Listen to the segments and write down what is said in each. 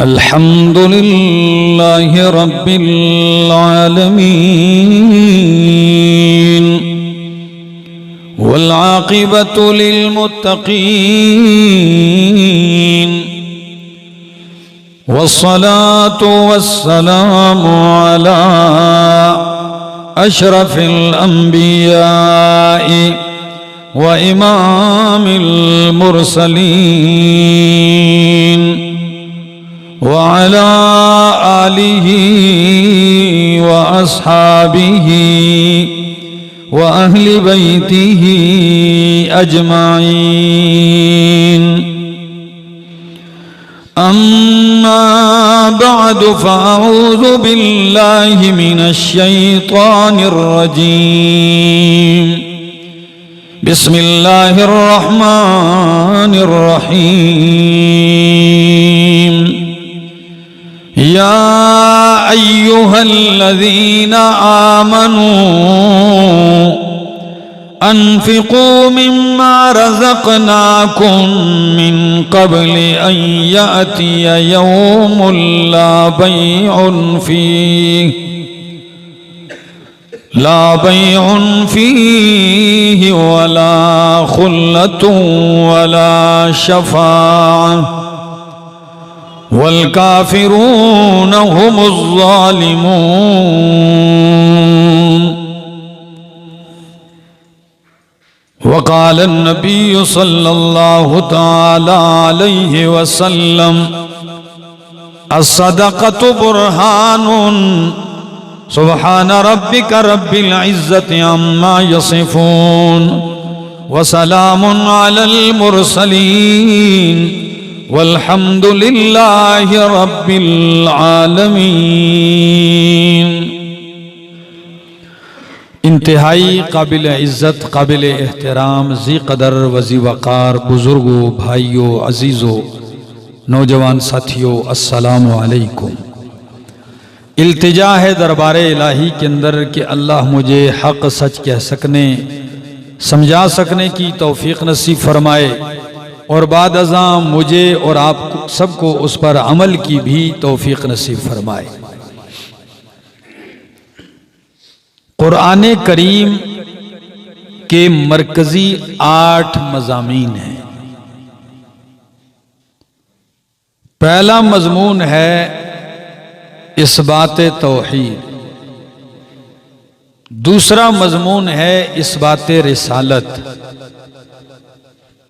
अल्हम्दुलिल्लाह रब्बिल आलमीन वल आक़िबतु लिल मुत्तक़ीन वस्सलातु वस्सलामु अला अशरफिल अंबिया'i व इमामिल मुरसलीन व अला आलिहि व अस्हाबिहि व अहली बैतिहि अजमाइन। अम्मा बअद फ़अऊज़ु बिल्लाहि मिनश शैतानिर रजीम। बिस्मिल्लाहिर रहमानिर रहीम। या अय्युहल्लज़ीना आमनू अन्फ़िक़ू मिम्मा रज़क़नाकुम मिन क़ब्लि अन यअतिय यौमुन ला बैउन फ़ीहि वला ख़ुल्लतुन वला शफ़ाअह वल काफ़िरून हुमुज़ ज़ालिमून। वक़ाल नबी सल्लल्लाहु तआला अलैहि वसल्लम अस्सदक़तु बुरहानुन सुब्हान रब्बिका रब्बिल इज़्ज़ति अम्मा यसिफ़ून व सलामुन अलल मुरसलीन वल्हम्दुलिल्लाहि रब्बिल आलमीन। इंतहाई काबिल इज़्ज़त काबिल एहतराम ज़ी क़दर वज़ी वक़ार बुज़ुर्गों भाइयों अज़ीज़ों नौजवान साथियों अस्सलामु अलैकुम। इल्तिजा है दरबारे इलाही के अंदर कि अल्लाह मुझे हक़ सच कह सकने समझा सकने की तौफ़ीक़ नसीब फरमाए और बाद अज़ां मुझे और आप सबको उस पर अमल की भी तौफ़ीक़ नसीब फरमाए। क़ुरान करीम के मरकज़ी 8 मज़ामीन हैं। पहला मज़मून है इस्बात तौहीद, दूसरा मज़मून है इस्बात रिसालत,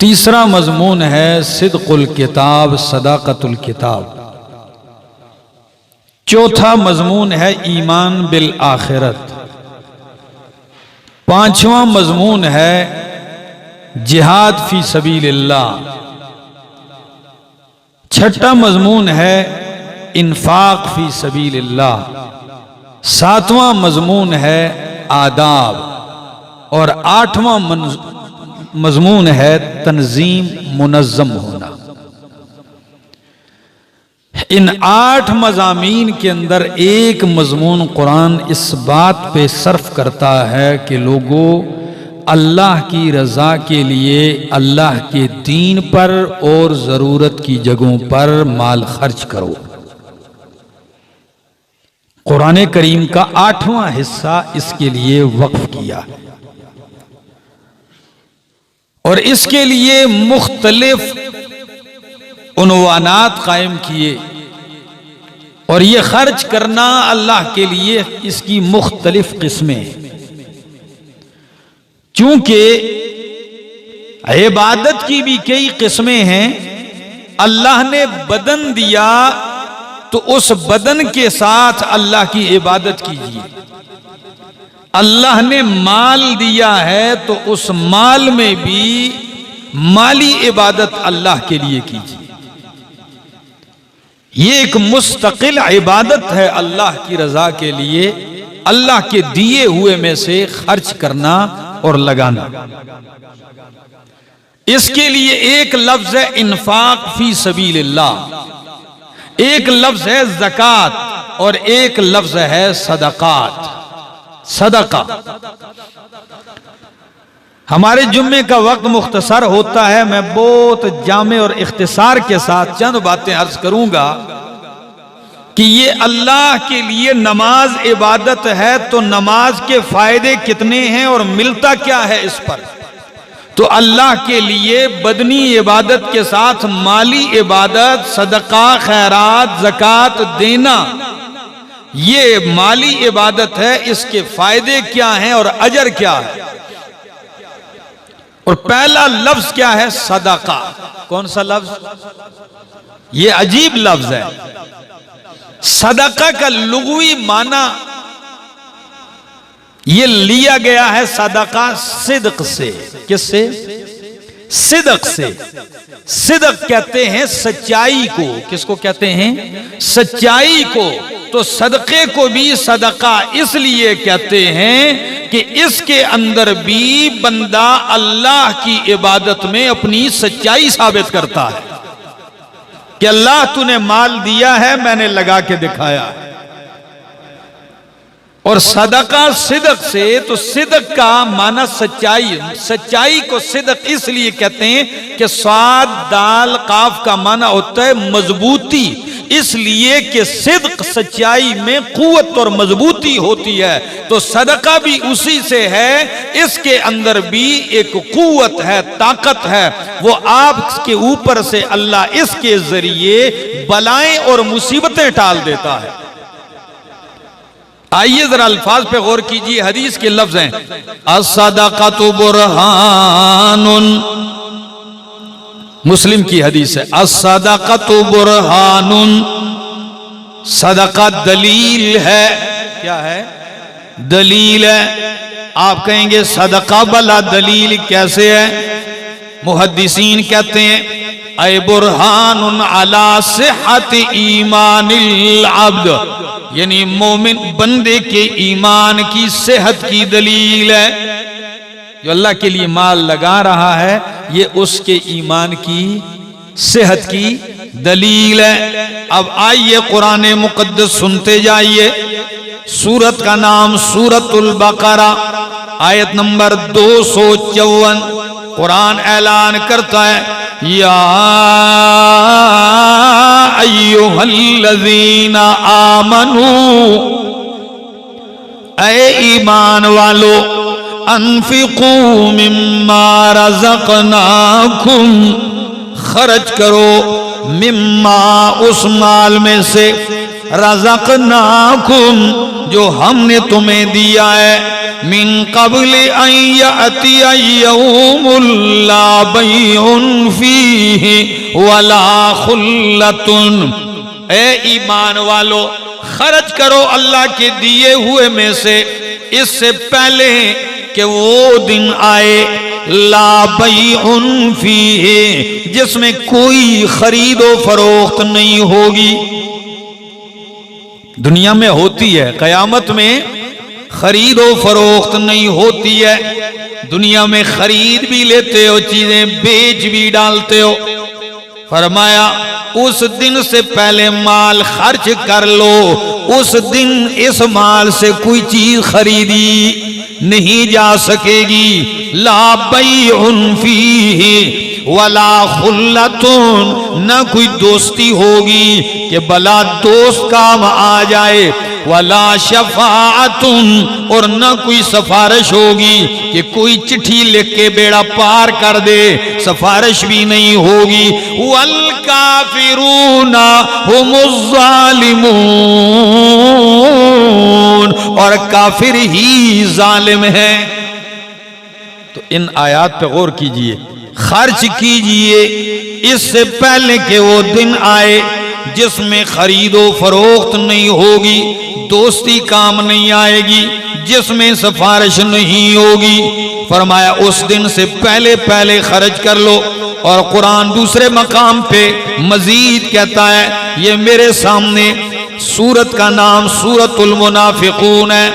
तीसरा मज़मून है सिद्क़ुल किताब सदाक़तुल किताब, चौथा मज़मून है ईमान बिल आखिरत, पांचवा मज़मून है जिहाद फी सबीलिल्लाह, छठा मज़मून है इन्फाक फी सबीलिल्लाह, सातवां मज़मून है आदाब और आठवां मज़मून है तंजीम मुनज़्ज़म होना। इन 8 मज़ामीन के अंदर एक मज़मून कुरान इस बात पे सर्फ करता है कि लोगों अल्लाह की रज़ा के लिए अल्लाह के दीन पर और ज़रूरत की जगहों पर माल खर्च करो। कुरान करीम का 8वां हिस्सा इसके लिए वक्फ किया और इसके लिए मुख्तलिफ उन्वानात कायम किए और ये खर्च करना अल्लाह के लिए इसकी मुख्तलिफ किस्में, चूंकि इबादत की भी कई किस्में हैं। अल्लाह ने बदन दिया तो उस बदन के साथ अल्लाह की इबादत कीजिए। अल्लाह ने माल दिया है तो उस माल में भी माली इबादत अल्लाह के लिए कीजिए। ये एक मुस्तकिल इबादत है अल्लाह की रजा के लिए, अल्लाह के दिए हुए में से खर्च करना और लगाना। इसके लिए एक लफ्ज है इन्फाक फी सबीलिल्लाह, एक लफ्ज है ज़कात और एक लफ्ज है सदकात, सदका। हमारे जुम्मे का वक्त मुख्तसर होता है। मैं बहुत जामे और इख्तिसार के साथ चंद बातें अर्ज करूंगा कि ये अल्लाह के लिए नमाज इबादत है, तो नमाज के फायदे कितने हैं और मिलता क्या है इस पर। तो अल्लाह के लिए बदनी इबादत के साथ माली इबादत, सदका, खैरात, ज़कात देना, ये माली इबादत है। इसके फायदे क्या हैं और अजर क्या है। और पहला लफ्ज क्या है? सदका। कौन सा लफ्ज? ये अजीब लफ्ज है। सदका का लुग़वी माना ये लिया गया है सदका सिद्क से। किससे? सिद्क से। सिद्क कहते हैं सच्चाई को। किसको कहते हैं? सच्चाई को। तो सदके को भी सदका इसलिए कहते हैं कि इसके अंदर भी बंदा अल्लाह की इबादत में अपनी सच्चाई साबित करता है कि अल्लाह तूने माल दिया है, मैंने लगा के दिखाया। और सदका सिदक से, तो सिदक का माना सच्चाई। सच्चाई को सिदक इसलिए कहते हैं कि स्वाद दाल काफ का माना होता है मजबूती, इसलिए कि सिदक सच्चाई में कुव्वत और मजबूती होती है। तो सदका भी उसी से है। इसके अंदर भी एक कुव्वत है, ताकत है। वो आपके ऊपर से अल्लाह इसके जरिए बलाएं और मुसीबतें टाल देता है। आइए जरा अल्फाज पे गौर कीजिए। हदीस के लफ्ज हैं अस्सदक़तु बुरहानुन। मुस्लिम की हदीस है अस्सदक़तु बुरहानुन। सदका दलील है। क्या है? दलील है। आप कहेंगे सदका भला दलील कैसे है? मुहद्दिसीन कहते हैं ऐ बुरहानुन अला सिहत ईमानिल अब्द, यानी मोमिन बंदे के ईमान की सेहत की दलील है। जो अल्लाह के लिए माल लगा रहा है ये उसके ईमान की सेहत की दलील है। अब आइए कुरान मुक़द्दस सुनते जाइए। सूरत का नाम सूरतुल बकरा, आयत नंबर 254। कुरान ऐलान करता है या अय्युहल्लज़ीना आमनू, ऐ ईमान वालो, अनफिकू मिम्मा रज़क़नाकुम, खर्च करो, मिम्मा उस माल में से, रज़क़नाकुम जो हमने तुम्हें दिया है, मिन क़ब्ल अन यअतिया यौमुन ला बैउन फीहि वला खुल्लतुन। ए ईमान वालो, खर्च करो अल्लाह के दिए हुए में से इससे पहले कि वो दिन आए ला बैउन फीहि, जिसमें कोई खरीदो फरोख्त नहीं होगी। दुनिया में होती है, कयामत में खरीदो फरोख्त नहीं होती है। दुनिया में खरीद भी लेते हो, चीजें बेच भी डालते हो। फरमाया उस दिन से पहले माल खर्च कर लो। उस दिन इस माल से कोई चीज खरीदी नहीं जा सकेगी। ला बैउन फीहि वला खुल्लतुन, न कोई दोस्ती होगी कि भला दोस्त काम आ जाए। वला शफाअतुन, और न कोई सिफारिश होगी कि कोई चिट्ठी लिख के बेड़ा पार कर दे, सिफारिश भी नहीं होगी। वल काफिरूना हुमुज़ ज़ालिमून, और काफिर ही जालिम है। तो इन आयात पे गौर कीजिए। खर्च कीजिए इससे पहले कि वो दिन आए जिसमें खरीदो फरोख्त नहीं होगी, दोस्ती काम नहीं आएगी, जिसमें सिफारिश नहीं होगी। फरमाया उस दिन से पहले पहले खर्च कर लो। और कुरान दूसरे मकाम पे मजीद कहता है, ये मेरे सामने सूरत का नाम सूरतुल मुनाफिकून है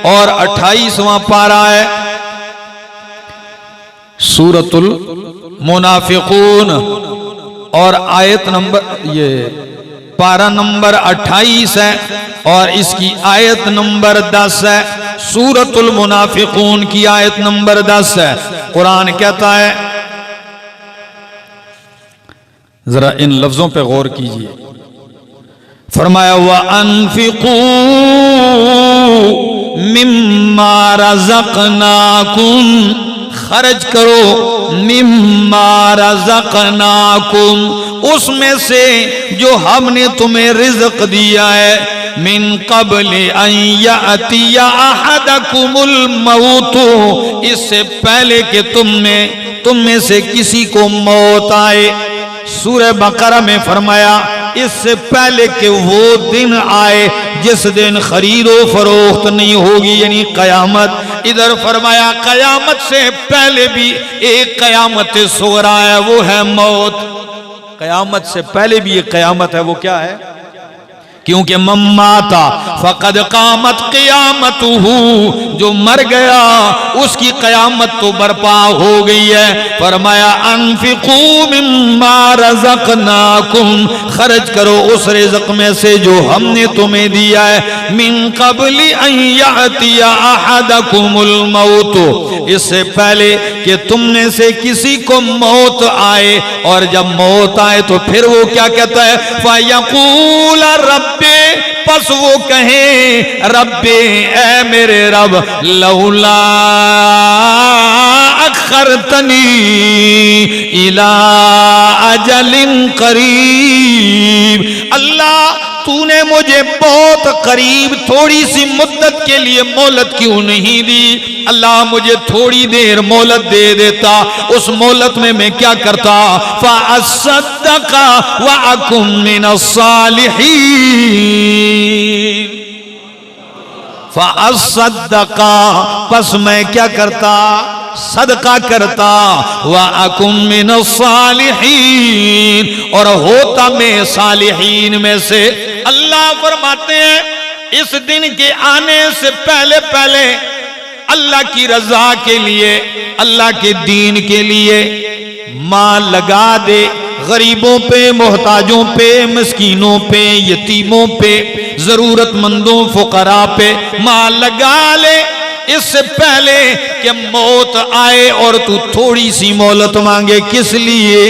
और 28वां पारा है। सूरतुल मुनाफिकून और आयत नंबर, ये पारा नंबर 28 है और इसकी आयत नंबर 10 है। सूरतुल मुनाफिकून की आयत नंबर 10 है। कुरान कहता है, जरा इन लफ्जों पे गौर कीजिए, फरमाया व अनफिकू मिम्मा रज़क़नाकुम, खर्च करो मिम्मा रज़क़नाकुम, उसमें से जो हमने तुम्हें रिज़्क़ दिया है, मिन क़ब्ल अन यअतिया अहदकुमुल मौत, इससे पहले कि तुम में से किसी को मौत आए। सूरह बकरा में फरमाया इससे पहले कि वो दिन आए जिस दिन खरीदो फरोख्त नहीं होगी, यानी कयामत। इधर फरमाया कयामत से पहले भी एक कयामत सुगरा है, वो है मौत। कयामत से पहले भी एक कयामत है, वो क्या है? क्योंकि मम्माता फ़क़द क़ामत क़ियामतुहु, जो मर गया उसकी कयामत तो बर्पा हो गई है। फरमाया अनफ़िक़ू मिम्मा रज़क़नाकुम, खर्च करो उस रिज़्क़ में से जो हमने तुम्हें दिया है। मिन क़ब्लि अन यअतिया अहदकुमुल मौत, इससे पहले कि तुमने से किसी को मौत आए, और जब मौत आए तो फिर वो क्या कहता है? फ़यक़ूल रब्बे, पस वो कहे रब्बे, ए मेरे रब, लौला अख़रतनी इला अजलिन करीब, अल्लाह तूने मुझे बहुत करीब थोड़ी सी मुद्दत के लिए मोहलत क्यों नहीं दी? अल्लाह मुझे थोड़ी देर मोहलत दे देता, उस मोहलत में मैं क्या करता? फ़अस्सद्दक़ा व अकुन मिनस्सालिहीन, फ़अस्सद्दक़ा, बस मैं क्या करता? सदका करता, व अकुम मिनस्सालिहीन, और होता मैं सालिहीन में से। अल्लाह फरमाते हैं इस दिन के आने से पहले पहले अल्लाह की रजा के लिए, अल्लाह के दीन के लिए माल लगा दे, गरीबों पे, मोहताजों पे, मिस्कीनों पे, यतीमों पे, जरूरतमंदों, फुकरा पे माल लगा ले, इससे पहले कि मौत आए और तू थोड़ी सी मोहलत मांगे। किस लिए?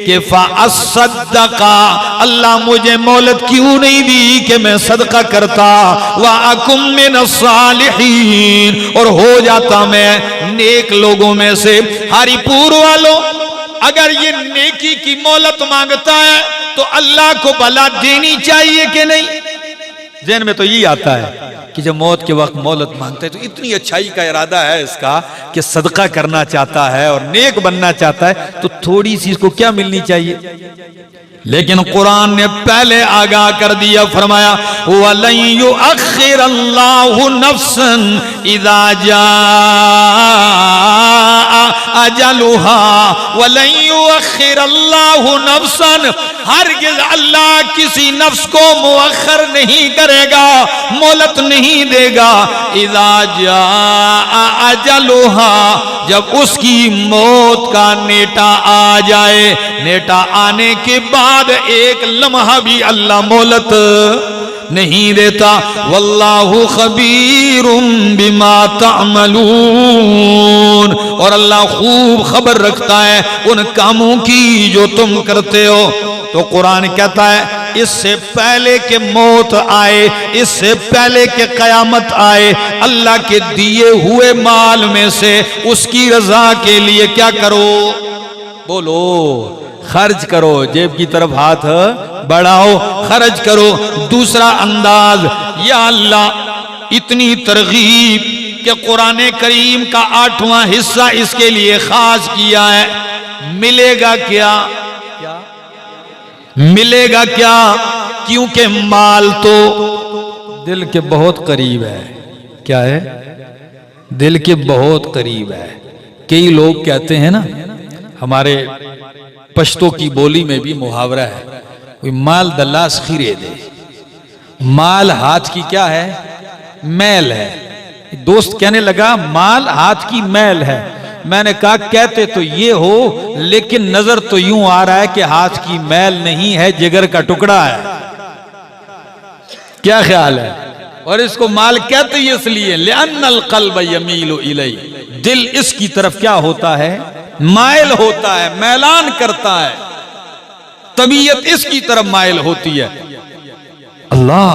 कि फ़अस्सद्दक़ा, अल्लाह मुझे मोहलत क्यों नहीं दी कि मैं सदका करता, व अकुम मिनस्सालिहीन, और हो जाता मैं नेक लोगों में से। हरिपुर वालों, अगर ये नेकी की मोहलत मांगता है तो अल्लाह को भला देनी चाहिए कि नहीं? ज़हन में तो यही आता है कि जब मौत के वक्त मोहलत मांगता है तो इतनी अच्छाई का इरादा है इसका कि सदका करना चाहता है और नेक बनना चाहता है, तो थोड़ी सी इसको क्या मिलनी चाहिए? लेकिन कुरान ने पहले आगाह कर दिया, फरमाया वलन युअख्खिरल्लाहु नफ्सन इज़ा जाअ अजलुहा, वलन युअख्खिरल्लाहु नफ्सन, हरगिज़ अल्लाह किसी नफ्स को मुअख्खर नहीं करेगा, मोहलत नहीं देगा। इज़ा जाअ अजलुहा, जब उसकी मौत का नेटा आ जाए, नेटा आने के बाद एक लम्हा भी अल्लाह मोहलत नहीं देता। वल्लाहु खबीरुम बिमा तामलून, और अल्लाह खूब खबर रखता है उन कामों की जो तुम करते हो। तो कुरान कहता है इससे पहले कि मौत आए, इससे पहले कि कयामत आए, अल्लाह के दिए हुए माल में से उसकी रजा के लिए क्या करो? बोलो, खर्च करो, जेब की तरफ हाथ बढ़ाओ, खर्च करो। दूसरा अंदाज, या अल्लाह इतनी तरगीब कि कुरान करीम का 8वां हिस्सा इसके लिए खास किया है। मिलेगा क्या? मिलेगा क्या? क्योंकि माल तो दिल के बहुत करीब है। क्या है? दिल के बहुत करीब है। कई लोग कहते हैं ना, हमारे पश्तो की बोली में भी मुहावरा है, कोई माल दल्लास खीरे दे। माल हाथ की क्या है? मैल है। दोस्त कहने लगा माल हाथ की मैल है। मैंने कहा कहते तो ये हो, लेकिन नजर तो यूं आ रहा है कि हाथ की मैल नहीं है, जिगर का टुकड़ा है। क्या ख्याल है? और इसको माल कहते ही इसलिए लिअन्नल क़ल्ब यमीलु इलैहि, दिल इसकी तरफ क्या होता है, माइल होता है, मैलान करता है, तबीयत इसकी तरफ माइल होती है। अल्लाह,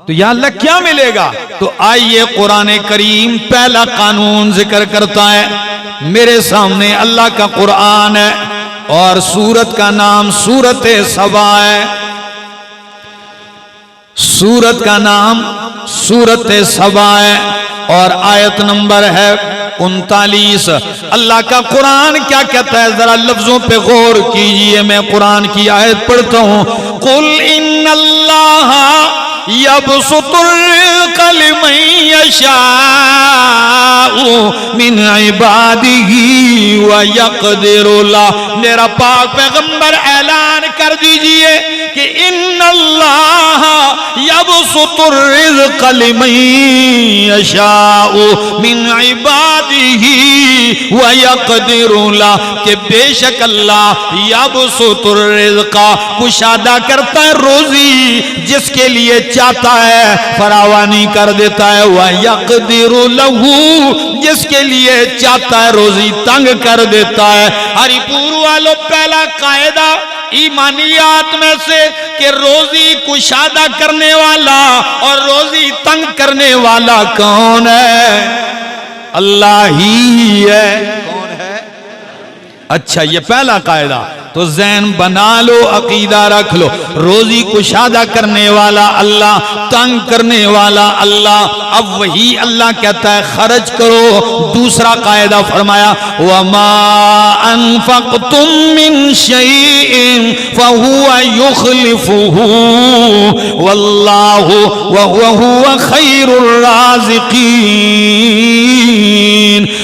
तो या अल्लाह क्या मिलेगा? तो आइए कुरान करीम पहला कानून जिक्र करता है। मेरे सामने अल्लाह का कुरान है और सूरत का नाम सूरत सबा है। सूरत का नाम सूरत सबा है और आयत नंबर है 39। अल्लाह का कुरान क्या कहता है, जरा लफ्जों पे गौर कीजिए। मैं कुरान की आयत पढ़ता हूं। कुल इन्नल्लाह यबसुतुल रिज़्क़ लिमन यशाउ मिन इबादिही व यक़दिरु लह। मेरा पाक पैगंबर ऐलान कर दीजिए कि इन्नल्लाह यबसुतुर रिज़्क़ लिमन यशाउ मिन इबादिही व यक़दिरु लह, कि बेशक अल्लाह यबसुतुर रिज़्क़ कुशादा करता है रोजी जिसके लिए चाहता है, फरावानी कर देता है। वह यक़दिरु लहू, जिसके लिए चाहता है रोजी तंग कर देता है। हरिपुर वालों, पहला कायदा ईमानियात में से कि रोजी कुशादा करने वाला और रोजी तंग करने वाला कौन है? अल्लाह ही है। कौन है? अच्छा, ये पहला कायदा तो ज़हन बना लो, अकीदा रख लो। रोजी कुशादा करने वाला अल्लाह, तंग करने वाला अल्लाह। अब वही अल्लाह कहता है खर्च करो। दूसरा कायदा फरमाया वमा अनफक़तुम मिन शैइन फहुवा युखलिफुहु वल्लाहु वहुवा खैरुर राज़िकीन।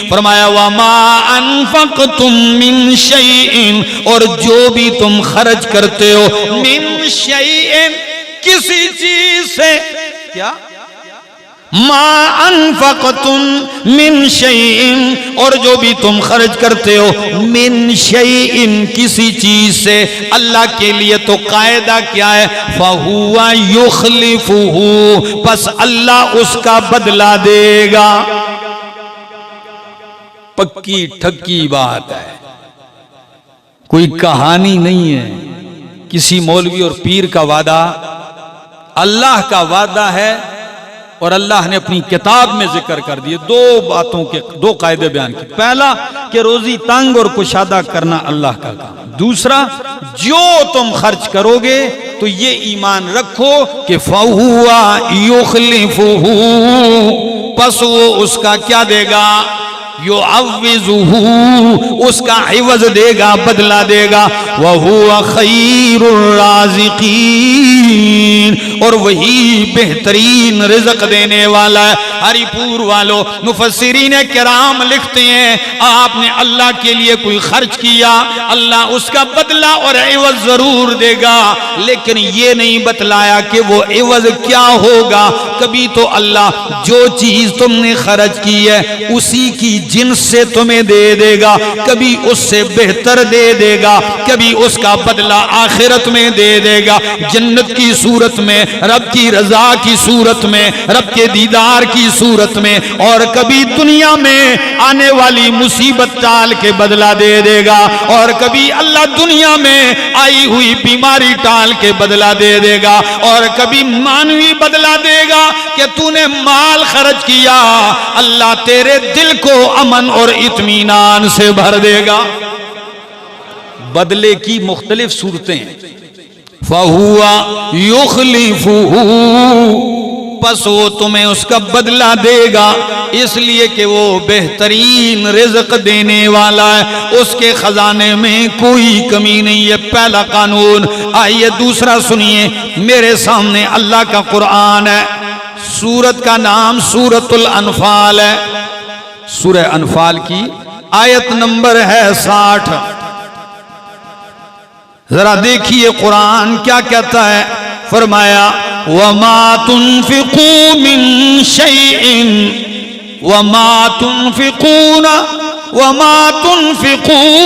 फरमाया वमा अनफक़तुम मिन शैइन, और जो भी तुम खर्च करते हो, मिन शैइन, किसी चीज से, क्या? मा अनफक़तुम मिन शैइन, और जो भी तुम खर्च करते हो, मिन शैइन, किसी चीज से, अल्लाह के लिए तो कायदा क्या है? फहुवा युखलिफुहु, बस अल्लाह उसका बदला देगा। पक्की ठक्की बात है, कोई कहानी नहीं है, किसी मौलवी और पीर का वादा। अल्लाह का वादा है और अल्लाह ने अपनी किताब में जिक्र कर दिए। दो बातों के दो कायदे बयान किए। पहला कि रोजी तंग और कुशादा करना अल्लाह का काम। दूसरा, जो तुम खर्च करोगे तो ये ईमान रखो कि फहुवा युखलिफुहु, बस वो उसका क्या देगा? युअव्विज़ुहु, उसका इवज देगा, बदला देगा। वहुवा खैरुर राज़िकीन, और वही बेहतरीन रिज़्क़ देने वाला है। हरिपुर वालों, मुफस्सिरीन किराम लिखते हैं आपने अल्लाह के लिए कोई खर्च किया, अल्लाह उसका बदला और इवज जरूर देगा, लेकिन ये नहीं बतलाया कि वो इवज क्या होगा। कभी तो अल्लाह जो चीज तुमने खर्च की है उसी की जिन्स से तुम्हें दे देगा, कभी उससे बेहतर दे देगा, कभी उसका बदला आखिरत में दे देगा, जन्नत की सूरत में, रब की रजा की सूरत में, रब के दीदार की सूरत में, और कभी दुनिया में आने वाली मुसीबत टाल के बदला दे देगा, और कभी अल्लाह दुनिया में आई हुई बीमारी टाल के बदला दे देगा, और कभी मानवी बदला देगा कि तूने माल खर्च किया, अल्लाह तेरे दिल को अमन और इत्मीनान से भर देगा। बदले की मुख्तलिफ सूरतें। फहुआ युखलिफुहु, बस वो तुम्हें उसका बदला देगा, इसलिए कि वो बेहतरीन रिज़्क़ देने वाला है, उसके खजाने में कोई कमी नहीं है। पहला कानून। आइए दूसरा सुनिए, मेरे सामने अल्लाह का कुरान है, सूरत का नाम सूरतुल अनफाल है। सूरह अनफाल की आयत नंबर है 60। जरा देखिए कुरान क्या कहता है। फरमाया वमा तुनफिकू मिन शैइन वमा तुनफिकू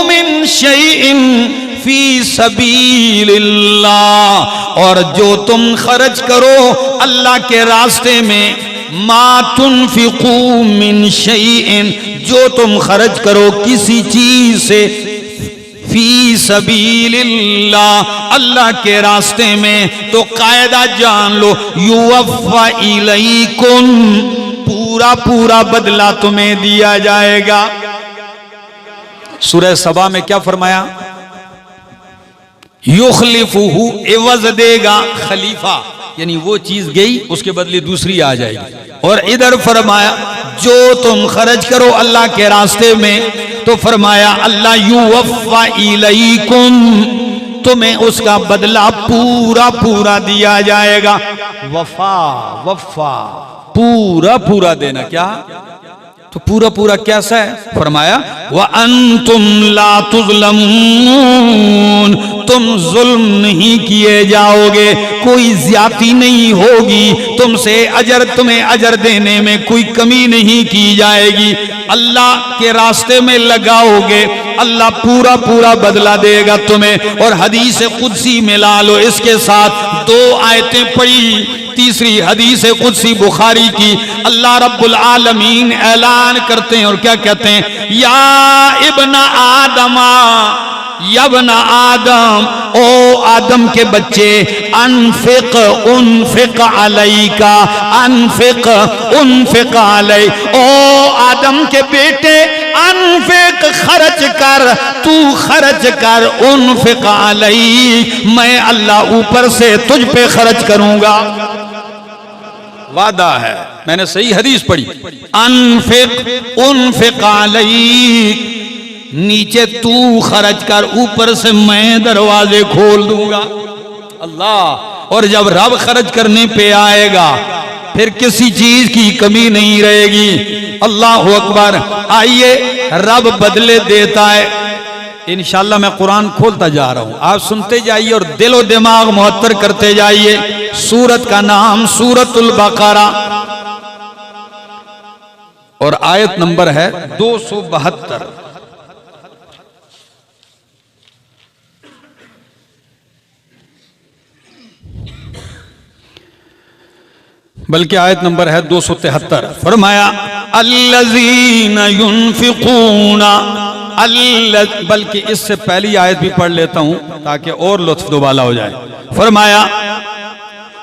मिन शैइन फी सबीलिल्लाह, और जो तुम खर्च करो अल्लाह के रास्ते में, मा तुनफिकू मिन शैइन, जो तुम खर्च करो किसी चीज से, फी सबीलिल्लाह, अल्लाह के रास्ते में, तो कायदा जान लो, युवफ़ा इलैकुम, पूरा पूरा बदला तुम्हें दिया जाएगा। सूरह सबा में क्या फरमाया? युखलिफुहु, एवज देगा, खलीफा यानी वो चीज गई उसके बदले दूसरी आ जाएगी। और इधर फरमाया जो तुम खर्च करो अल्लाह के रास्ते में, तो फरमाया अल्लाह युवफ़ा इलैकुम, तुम्हें उसका बदला पूरा पूरा दिया जाएगा। वफा, वफा पूरा पूरा देना, क्या तो पूरा पूरा कैसा है? फरमाया व अंतुम ला तुज़लमून, तुम जुल्म नहीं किए जाओगे, कोई ज्यादती नहीं होगी तुमसे, तुम्हें अजर देने में कोई कमी नहीं की जाएगी। अल्लाह के रास्ते में लगाओगे, अल्लाह पूरा पूरा बदला देगा तुम्हें। और हदीस कुदसी में ला लो, इसके साथ 2 आयतें पढ़ी। तीसरी हदीस कुदसी बुखारी की, अल्लाह रब्बुल आलमीन ऐलान करते हैं और क्या कहते हैं? या इब्न आदमा, यबना आदम, ओ आदम के बच्चे, अनफिक उनफिक अलैका, अनफिक उनफिक अलै, ओ आदम के बेटे, अनफिक खर्च कर, तू खर्च कर, उनफिक अलै, मैं अल्लाह ऊपर से तुझ पे खर्च करूंगा। वादा है, मैंने सही हदीस पढ़ी। अनफिक उनफिक अलैक, नीचे तू खर्च कर, ऊपर से मैं दरवाजे खोल दूंगा। अल्लाह, और जब रब खर्च करने पे आएगा फिर किसी चीज की कमी नहीं रहेगी। अल्लाह अकबर। आइए, रब बदले देता है। इंशाल्लाह मैं कुरान खोलता जा रहा हूं, आप सुनते जाइए और दिलो दिमाग मुहत्तर करते जाइए। सूरत का नाम सूरतुल बकरा और आयत नंबर है 272। बल्कि आयत नंबर है 273। फरमाया अल्लज़ीना युनफिकूना, बल्कि इससे पहली आयत भी पढ़ लेता हूं ताकि और लुत्फ दुबाला हो जाए। फरमाया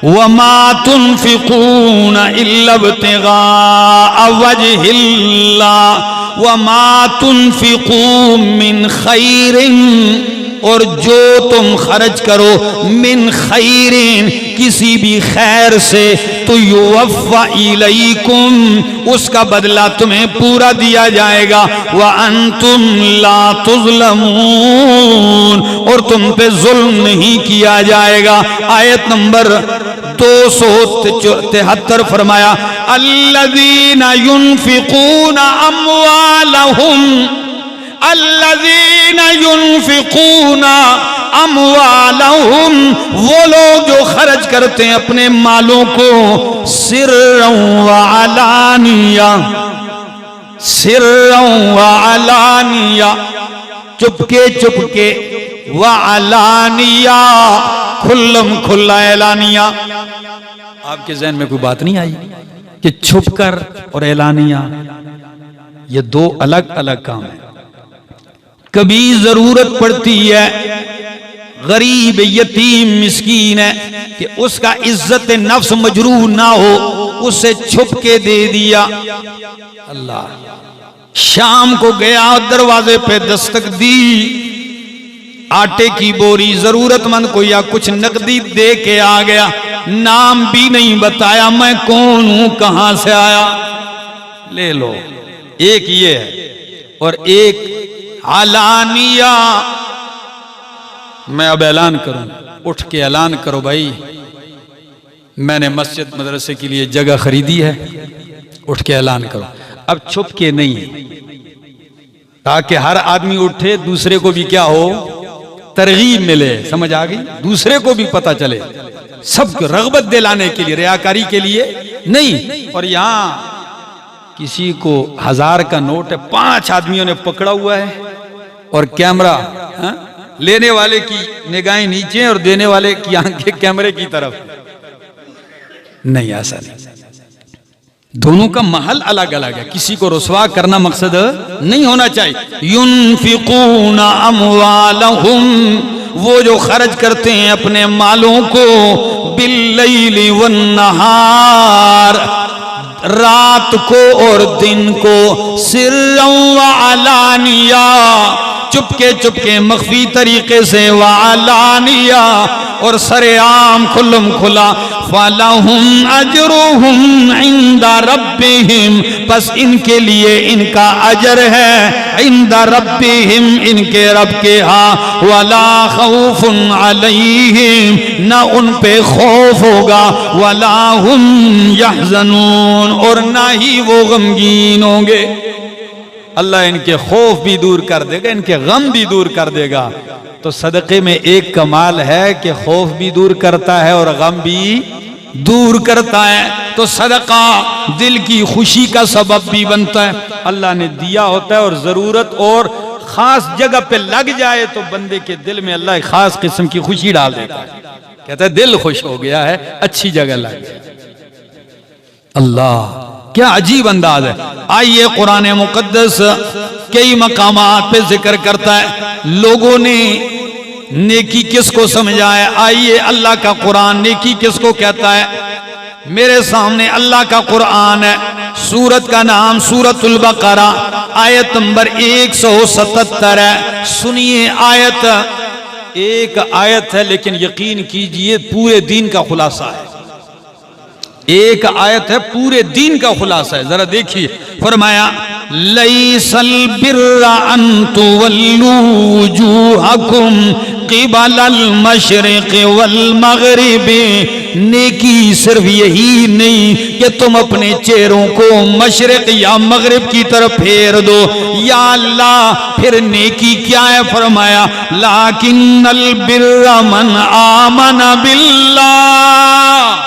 वमा तुनफिकूना इल्ला इब्तिगा वजहिल्लाह वमा तुनफिकू मिन खैरिन, और जो तुम खर्च करो मिन खैरिन, किसी भी खैर से, तो युवफ़ा इलैकुम, उसका बदला तुम्हें पूरा दिया जाएगा। व अंतुम ला तुज़लमून, और तुम पे जुल्म नहीं किया जाएगा। आयत नंबर 273 फरमाया अल्लज़ीना युनफिकूना अम्वालहुम, अल्लज़ीना युनफिकूना अम्वालहुम, वो लोग जो खर्च करते हैं अपने मालों को, सिर्रन व अलानिया, सिर्रन व अलानिया, चुपके चुपके, व अलानिया, खुल्लम खुल्ला एलानिया। आपके ज़हन में कोई बात नहीं आई कि छुपकर और एलानिया ये 2 अलग अलग काम है? कभी जरूरत पड़ती है, गरीब यतीम मिस्कीन है, कि उसका इज्जत नफ्स मजरूह ना हो, उसे छुप के दे दिया। अल्लाह, शाम को गया, दरवाजे पे दस्तक दी, आटे की बोरी, जरूरतमंद को या कुछ नकदी दे के आ गया, नाम भी नहीं बताया, मैं कौन हूं, कहां से आया, ले लो। एक ये है, और एक आलानिया, मैं अब ऐलान करूं, उठ के ऐलान करो भाई मैंने मस्जिद मदरसे के लिए जगह खरीदी है, उठ के ऐलान करो। अब छुप के नहीं, ताकि हर आदमी उठे, दूसरे को भी क्या हो, तरगीब मिले, समझ आ गई, दूसरे को भी पता चले, सबको रगबत दिलाने के लिए, रियाकारी के लिए नहीं। और यहां किसी को 1000 का नोट है, 5 आदमियों ने पकड़ा हुआ है, और कैमरा, लेने वाले की निगाहें नीचे और देने वाले की आंखें कैमरे की तरफ। नहीं, ऐसा नहीं। दोनों का महल अलग अलग है, किसी को रुसवा करना मकसद नहीं होना चाहिए। युनफिकूना अमवालहुम, वो जो खर्च करते हैं अपने मालों को, बिल्लैली वन्नहार, रात को और दिन को, सिर्रम व अलानिया, चुपके चुपके मख्फी तरीके से, व अलानिया, और सरेआम खुल्लम खुला। फलहुम अजरुहुम इंदा रब्बिहिम, बस इनके लिए इनका अजर है इंदा रब्बिहिम, इनके रब के यहाँ। वला खौफुन अलैहिम, न उन पे खौफ होगा, वला हुम यहज़नून, और ना ही वो गमगीन होंगे। अल्लाह इनके खौफ भी दूर कर देगा, इनके गम भी दूर कर देगा। तो सदक़े में एक कमाल है कि खौफ भी दूर करता है और गम भी दूर करता है। तो सदका दिल की खुशी का सबब भी बनता है। अल्लाह ने दिया होता है, और जरूरत और खास जगह पे लग जाए तो बंदे के दिल में अल्लाह खास किस्म की खुशी डाल देता है। कहता है दिल खुश हो गया है, अच्छी जगह लग गया। अल्लाह क्या अजीब अंदाज है। आइए कुरान मुकद्दस कई मकामात पे जिक्र करता है, लोगों ने नेकी किसको समझा है। आइए अल्लाह का कुरान नेकी किसको कहता है। मेरे सामने अल्लाह का कुरान है, सूरत का नाम सूरतुल बकरा, आयत नंबर 177 है। सुनिए, आयत एक आयत है लेकिन यकीन कीजिए पूरे दीन का खुलासा है। एक आयत है, पूरे दीन का खुलासा है। जरा देखिए, फरमाया लैसल बिर्रा अन तुवल्लू वुजूहकुम क़िबलल मशरिक़ वल मग़रिबी, नेकी सिर्फ यही नहीं कि तुम अपने चेहरों को मशरिक या मगरिब की तरफ फेर दो। या अल्लाह, फिर नेकी क्या है। फरमाया लाकिन्नल बिर्रा मन आमन बिल्लाह।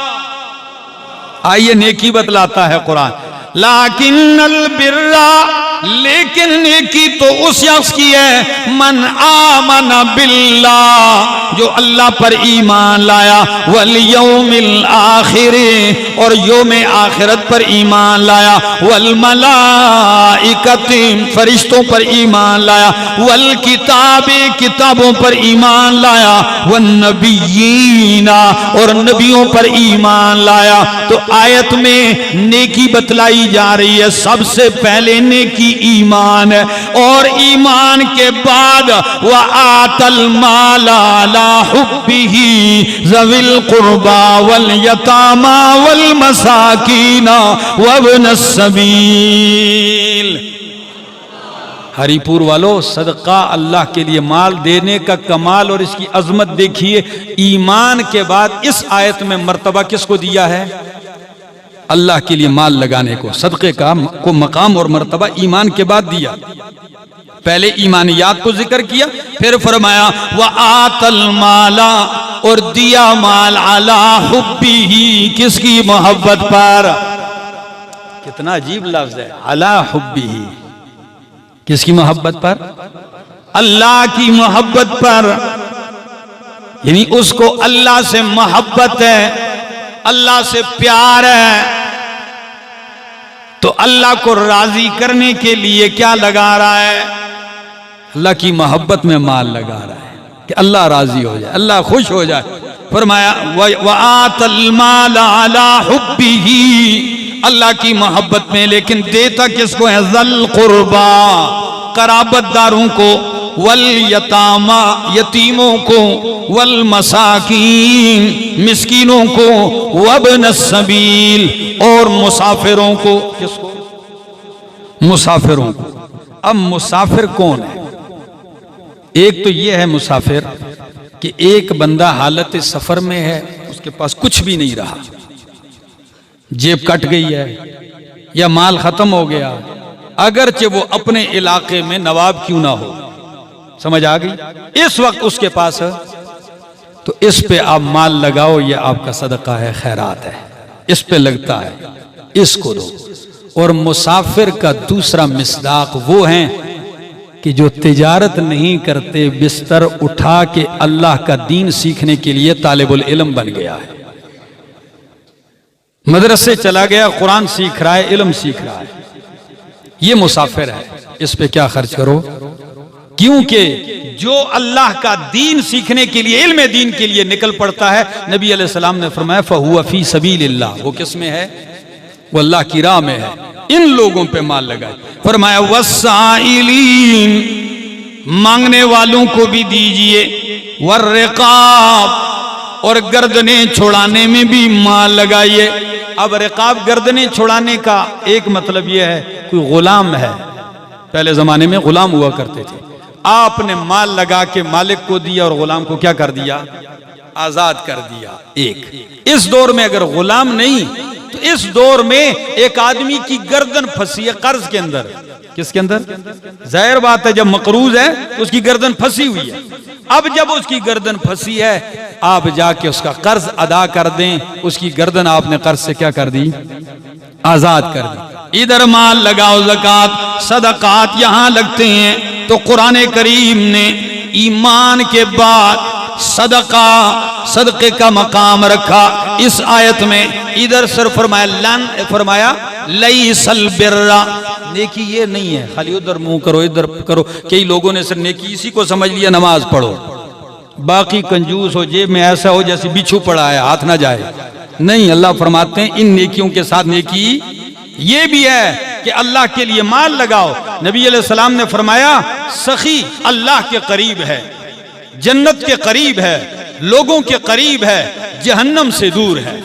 आइए नेकी बतलाता है कुरान। लाकिन्नल बिर्रा, लेकिन नेकी तो उस शख्स की है, मन आमन बिल्लाह, जो अल्लाह पर ईमान लाया, वल यौमिल आखिर, और यौम आखिरत पर ईमान लाया, वल मलाइकति, फरिश्तों पर ईमान लाया, वल किताबे, किताबों पर ईमान लाया, वन नबिय्यीना, और नबियों पर ईमान लाया। तो आयत में नेकी बतलाई जा रही है। सबसे पहले नेकी ईमान है, और ईमान के बाद व आतल माला ला हुब्बिही ज़विल कुर्बा वल यतामा वल मसाकीना वब्नस सबील। हरिपुर वालों, सदका अल्लाह के लिए माल देने का कमाल और इसकी अजमत देखिए। ईमान के बाद इस आयत में मर्तबा किसको दिया है? अल्लाह के लिए माल लगाने को, सदक़े का को मकाम और मर्तबा ईमान के बाद दिया। पहले ईमानियात को जिक्र किया, फिर फरमाया व आतल माला, और दिया माल अला हुब्बिही, किसकी मोहब्बत पर। कितना अजीब लफ्ज है, अला हुब्बिही, किसकी मोहब्बत पर? अल्लाह की मोहब्बत पर। यानी उसको अल्लाह से मोहब्बत है, अल्लाह से प्यार है, तो अल्लाह को राजी करने के लिए क्या लगा रहा है? अल्लाह की मोहब्बत में माल लगा रहा है कि अल्लाह राजी हो जाए, अल्लाह खुश हो जाए। फरमाया व आतल माला अला हुब्बिही, अल्लाह की मोहब्बत में, लेकिन देता किसको है? ज़ल कुर्बा, कराबतदारों को, वल यतामा, यतीमों को, वल मसाकीन, मिस्कीनों को, वब्न सबील, और मुसाफिरों को। किसको? मुसाफिरों को। अब मुसाफिर कौन है? एक तो यह है मुसाफिर कि एक बंदा हालत सफर में है, उसके पास कुछ भी नहीं रहा, जेब कट गई है या माल खत्म हो गया, अगरचे वो अपने इलाके में नवाब क्यों ना हो, समझ आ गई, इस वक्त उसके पास है, तो इस पे आप माल लगाओ, ये आपका सदका है, खैरात है, इस पे लगता है, इसको दो। और मुसाफिर का दूसरा मिसदाक वो हैं कि जो तिजारत नहीं करते, बिस्तर उठा के अल्लाह का दीन सीखने के लिए तालिबुल इल्म बन गया है। मदरसे चला गया, कुरान सीख रहा है, इल्म सीख रहा है, ये मुसाफिर है, इस पे क्या खर्च करो। क्योंकि जो अल्लाह का दीन सीखने के लिए, इल्म दीन के लिए निकल पड़ता है, नबी अलैहिस्सलाम ने फरमाया फहुवा फी सबीलिल्लाह, वो किस में है, वो अल्लाह की राह में है, इन लोगों पे माल लगाए। फरमाया वस्साइलीन, मांगने वालों को भी दीजिए, वर्रिकाब, और गर्दनें छुड़ाने में भी माल लगाइए। अब रिकाब, गर्दनें छुड़ाने का एक मतलब यह है कोई गुलाम है, पहले जमाने में गुलाम हुआ करते थे, आपने माल लगा के मालिक को दिया और गुलाम को क्या कर दिया, आजाद कर दिया। एक इस दौर में अगर गुलाम नहीं, तो इस दौर में एक आदमी की गर्दन फंसी है कर्ज के अंदर। किसके अंदर? जाहिर बात है जब मकरूज है तो उसकी गर्दन फंसी हुई है। अब जब उसकी गर्दन फंसी है, आप जाके उसका कर्ज अदा कर दें, उसकी गर्दन आपने कर्ज से क्या कर दी, आजाद कर दी। इधर माल लगाओ, ज़कात सदकात यहां लगते हैं। तो कुरान करीम ने ईमान के बाद सदका, सदके का मकाम रखा इस आयत में। इधर सिर्फ फरमाया लैसल बिर्रा, नेकी ये नहीं है खाली उधर मुंह करो इधर करो। कई लोगों ने सिर्फ नेकी इसी को समझ लिया, नमाज पढ़ो, बाकी कंजूस हो, जेब में ऐसा हो जैसे बिच्छू पड़ा है, हाथ ना जाए। नहीं, अल्लाह फरमाते हैं इन नेकियों के साथ नेकी ये भी है कि अल्लाह के लिए माल लगाओ। नबी अलैहिस्सलाम ने फरमाया सखी अल्लाह के करीब है, जन्नत के करीब है, लोगों के करीब है, जहन्नम से दूर है।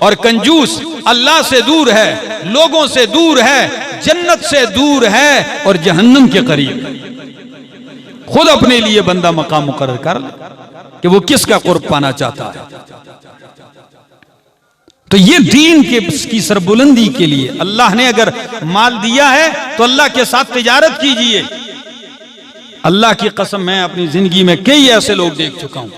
और कंजूस अल्लाह से दूर है, लोगों से दूर है, जन्नत से दूर है और जहन्नम के करीब है। खुद अपने लिए बंदा मकाम मुकर्रर कर ले कि वो किसका कुर्ब पाना चाहता है। तो ये दीन के की सरबुलंदी के लिए अल्लाह ने अगर माल दिया है तो अल्लाह के साथ तिजारत कीजिए। अल्लाह की कसम, मैं अपनी जिंदगी में कई ऐसे लोग देख चुका हूं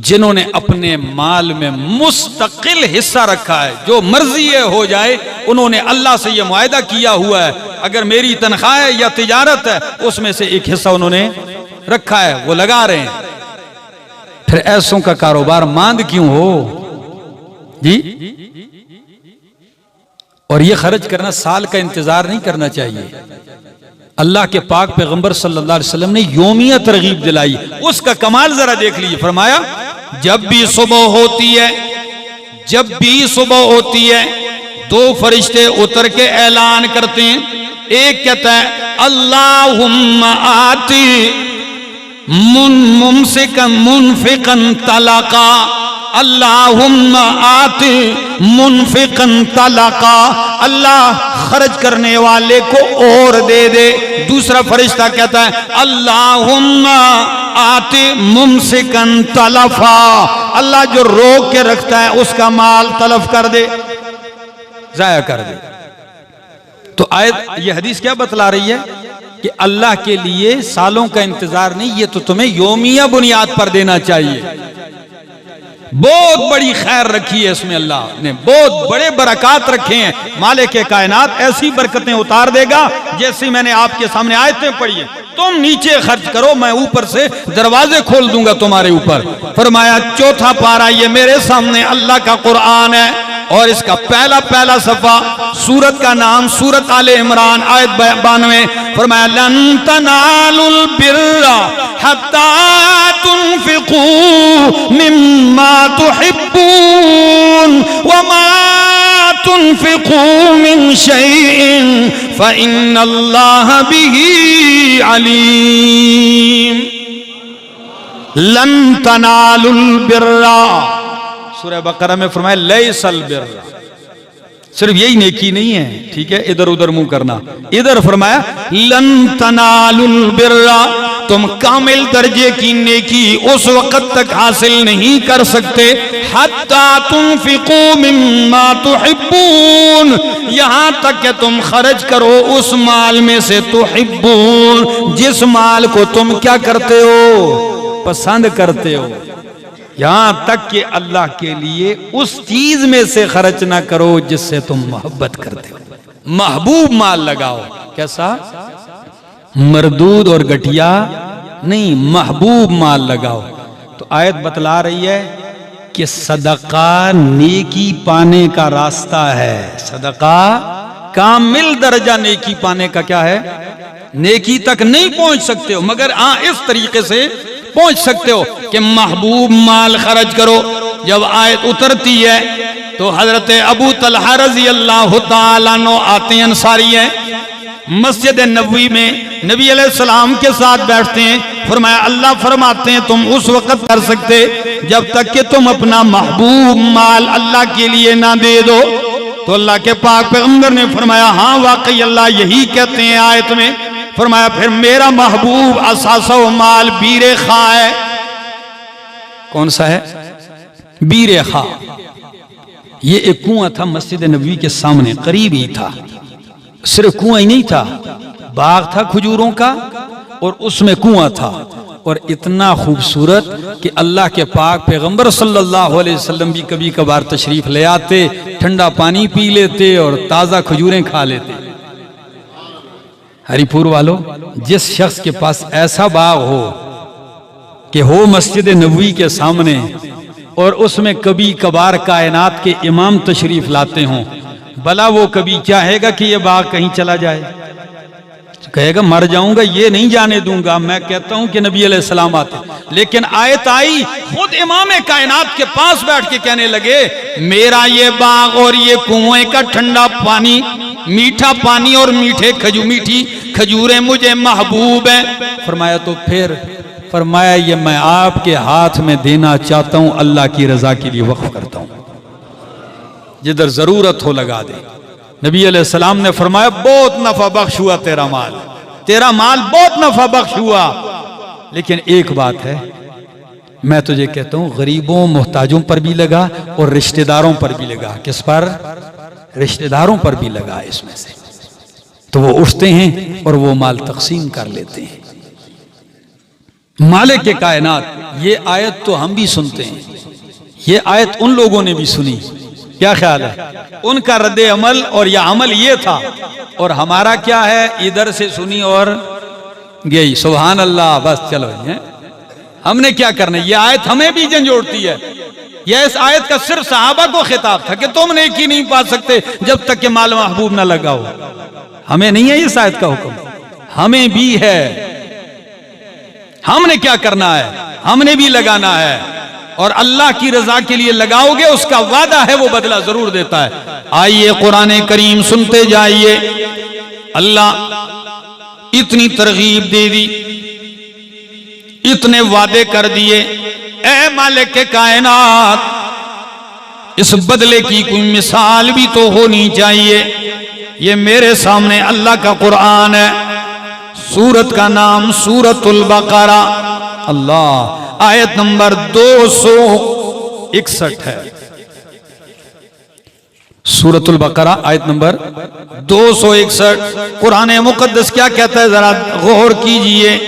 जिन्होंने अपने माल में मुस्तकिल हिस्सा रखा है, जो मर्जी हो जाए। उन्होंने अल्लाह से यह मुआहदा किया हुआ है, अगर मेरी तनख्वाह है या तिजारत है उसमें से एक हिस्सा उन्होंने रखा है, वो लगा रहे हैं। फिर ऐसों का कारोबार मांद क्यों हो जी? और ये खर्च करना, साल का इंतजार नहीं करना चाहिए। अल्लाह के पाक पैगंबर सल्लल्लाहु अलैहि वसल्लम ने योमिया तरगीब दिलाई, उसका कमाल जरा देख लीजिए। फरमाया जब भी सुबह होती है, जब भी सुबह होती है, दो फरिश्ते उतर के ऐलान करते हैं। एक कहता है अल्लाहुम्मा आती मुमसिकन मुनफिकन तलाका, अल्लाहुम्मा आती मुनफिकन तलाका, अल्लाह खर्च करने वाले को और दे दे। दूसरा फरिश्ता कहता है अल्लाहुम्मा आती मुमसिकन तलफा, अल्लाह जो रोक के रखता है उसका माल तलफ कर दे, जाया कर दे। तो आयत, ये हदीस क्या बतला रही है कि अल्लाह के लिए सालों का इंतजार नहीं, ये तो तुम्हें योमिया बुनियाद पर देना चाहिए। बहुत बड़ी खैर रखी है इसमें, अल्लाह ने बहुत बड़े बरकत रखे हैं। मालिक के कायनात ऐसी बरकतें उतार देगा जैसी मैंने आपके सामने आयतें पढ़ी है। तुम नीचे खर्च करो, मैं ऊपर से दरवाजे खोल दूंगा तुम्हारे ऊपर। फरमाया चौथा पारा, ये मेरे सामने अल्लाह का कुरान है और इसका पहला सफा, सूरत का नाम सूरत आले इमरान, आयत 92। फरमाया लन तनालुल बिर्रा हत्ता तुनफिकू मिम्मा तुहिब्बून वमा तुनफिकू मिन शैइन फइन्नल्लाह बिही अलीम। लन तनालुल बिर्रा, सूरह बकरा में फरमाया लैसल बिर्रा, सिर्फ यही नेकी नहीं है, ठीक है, इधर उधर मुंह करना। इधर फरमाया लन तनालुल बिर्रा, तुम कामिल दर्जे की नेकी उस वक्त तक हासिल नहीं कर सकते हत्ता तुनफिकू मिम्मा तुहिब्बून, यहां तक कि तुम खर्च करो उस माल में से, तुहिब्बून, जिस माल को तुम क्या करते हो, पसंद करते हो। यहां तक कि अल्लाह के लिए उस चीज में से खर्च ना करो जिससे तुम मोहब्बत करते हो। महबूब माल लगाओ, कैसा, मरदूद और गठिया नहीं, महबूब माल लगाओ। तो आयत बतला रही है कि सदका नेकी पाने का रास्ता है। सदका कामिल दर्जा नेकी पाने का क्या है? नेकी तक नहीं पहुंच सकते हो, मगर इस तरीके से पहुंच सकते हो कि महबूब माल खर्च करो। जब आयत उतरती है तो हजरत अबू तलहा रजी अल्लाह तआला अन्हु आते हैं, अंसारी है, मस्जिद नबवी में नबी अलैहिस्सलाम के साथ बैठते हैं। फरमाया अल्लाह फरमाते हैं तुम उस वक्त कर सकते जब तक कि तुम अपना महबूब माल अल्लाह के लिए ना दे दो। तो अल्लाह के पाक पैगंबर ने फरमाया हाँ वाकई अल्लाह यही कहते हैं आयत में। फरमाया फिर मेरा महबूब असासो माल बीरे खा है। कौन सा है? बीरे खा। ये एक कुआं था मस्जिद नबवी के सामने, करीब ही था। सिर्फ कुआं ही नहीं था, बाग था खजूरों का और उसमें कुआं था, और इतना खूबसूरत कि अल्लाह के पाक पैगंबर सल्लल्लाहु अलैहि वसल्लम भी कभी कभार तशरीफ ले आते, ठंडा पानी पी लेते और ताज़ा खजूरें खा लेते। हरिपुर वालों, जिस शख्स के पास ऐसा बाग हो कि हो मस्जिद नबवी के सामने और उसमें कभी कभार कायनात के इमाम तशरीफ लाते हों, भला वो कभी चाहेगा कि ये बाग कहीं चला जाए? कहेगा मर जाऊंगा, ये नहीं जाने दूंगा। मैं कहता हूं कि नबी अलैहिस्सलाम आते, लेकिन आयत आई, खुद इमाम कायनात के पास बैठ के कहने लगे मेरा ये बाग और ये कुएं का ठंडा पानी, मीठा पानी और मीठी खजूरें मुझे महबूब है। फरमाया तो फिर? फरमाया ये मैं आपके हाथ में देना चाहता हूं, अल्लाह की रजा के लिए वक्फ करता हूं, जिधर जरूरत हो लगा दे। नबी अलैहिस्सलाम ने फरमाया बहुत नफा बख्श हुआ तेरा माल बहुत नफा बख्श हुआ। लेकिन एक बात है, मैं तुझे कहता हूं गरीबों मोहताजों पर भी लगा और रिश्तेदारों पर भी लगा। किस पर? रिश्तेदारों पर भी लगा इसमें से। तो वो उठते हैं और वो माल तकसीम कर लेते हैं। मालिक के कायनात, ये आयत तो हम भी सुनते हैं, ये आयत उन लोगों ने भी सुनी। क्या ख्याल है? उनका रद्द अमल और यह अमल ये था, और हमारा क्या है, इधर से सुनी और गई, सुभान अल्लाह, बस चलो। हमने क्या करना? यह आयत हमें भी झंझोड़ती है। यह इस आयत का सिर्फ सहाबा को खिताब था कि तुम नेकी नहीं पा सकते जब तक कि माल महबूब ना लगा हो। हमें नहीं है इस आयत का हुक्म, हमें भी है। हमने क्या करना है? हमने भी लगाना है, और अल्लाह की रजा के लिए लगाओगे, उसका वादा है, वो बदला जरूर देता है। आइए कुरान करीम सुनते जाइए। अल्लाह इतनी तरगीब दे दी, इतने वादे कर दिए। ऐ मालिक के कायनात, इस बदले की कोई मिसाल भी तो होनी चाहिए। ये मेरे सामने अल्लाह का कुरान है, सूरत का नाम सूरतुल बकरा, अल्लाह आयत नंबर 261 है। सूरतुल बकरा आयत नंबर 261। कुरान मुकद्दस क्या कहता है, जरा गौर कीजिए।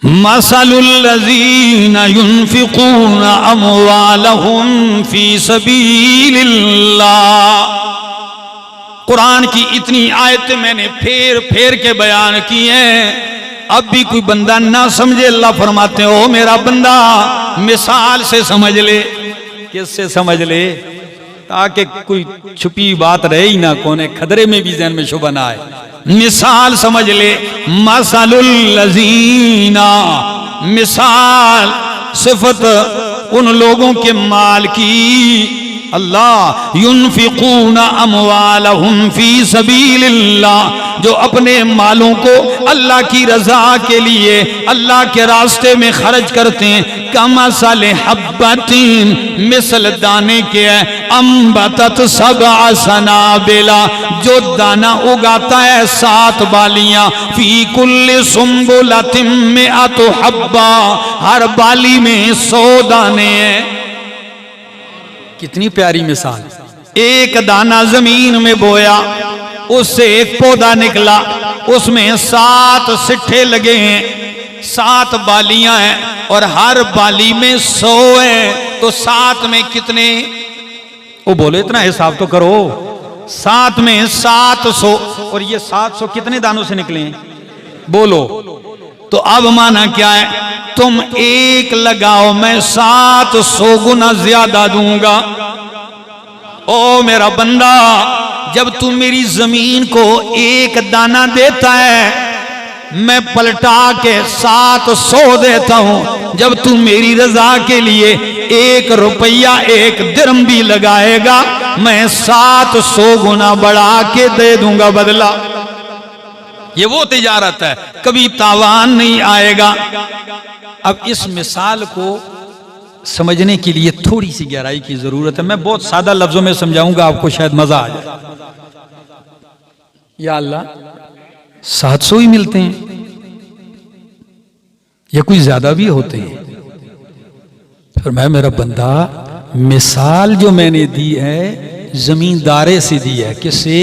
मसलुल्लज़ीना युनफ़िक़ूना अमवालहुम फ़ी सबीलिल्लाह। कुरान की इतनी आयतें मैंने फेर फेर के बयान की हैं, अब भी कोई बंदा ना समझे, अल्लाह फरमाते हो मेरा बंदा मिसाल से समझ ले। किससे समझ ले? ताकि कोई छुपी बात रहे ही ना, कोने खदरे में भी ज़हन में शुबह ना आए। मिसाल समझ ले। मसलुल लज़ीना, मिसाल सिफत उन लोगों के माल की, अल्लाह युनफ़िक़ूना अमवालहुम फ़ी सबीलिल्लाह, जो अपने मालों को अल्लाह की रजा के लिए अल्लाह के रास्ते में खर्च करते हैं। कमसल हब्बतिन, मिसल दाने के है, अम्बतत सबअ सनाबिला, जो दाना उगाता है 7 बालियां, फी कुल्लि सुम्बुलतिन मिअतु हब्बा, हर बाली में 100 दाने हैं। कितनी प्यारी मिसाल। एक दाना जमीन में बोया, उससे एक पौधा निकला, उसमें 7 सिट्ठे लगे हैं, 7 बालियां हैं, और हर बाली में 100 है। तो 7 में कितने? वो बोले इतना हिसाब तो करो। 7 में 700, और ये 700 कितने दानों से निकले हैं? बोलो। तो अब माना क्या है? तुम एक लगाओ मैं 700 गुना ज्यादा दूंगा। ओ मेरा बंदा, जब तू मेरी जमीन को एक दाना देता है मैं पलटा के 700 देता हूं। जब तू मेरी रजा के लिए 1 रुपया 1 दिरहम भी लगाएगा मैं 700 गुना बढ़ा के दे दूंगा बदला। ये वो तिजारत है, कभी तावान नहीं आएगा। अब इस मिसाल को समझने के लिए थोड़ी सी गहराई की जरूरत है। मैं बहुत सादा लफ्जों में समझाऊंगा, आपको शायद मजा आ जाए। या अल्लाह, 700 ही मिलते हैं या कुछ ज्यादा भी होते हैं? फिर मैं, मेरा बंदा, मिसाल जो मैंने दी है जमींदारे से दी है। किससे?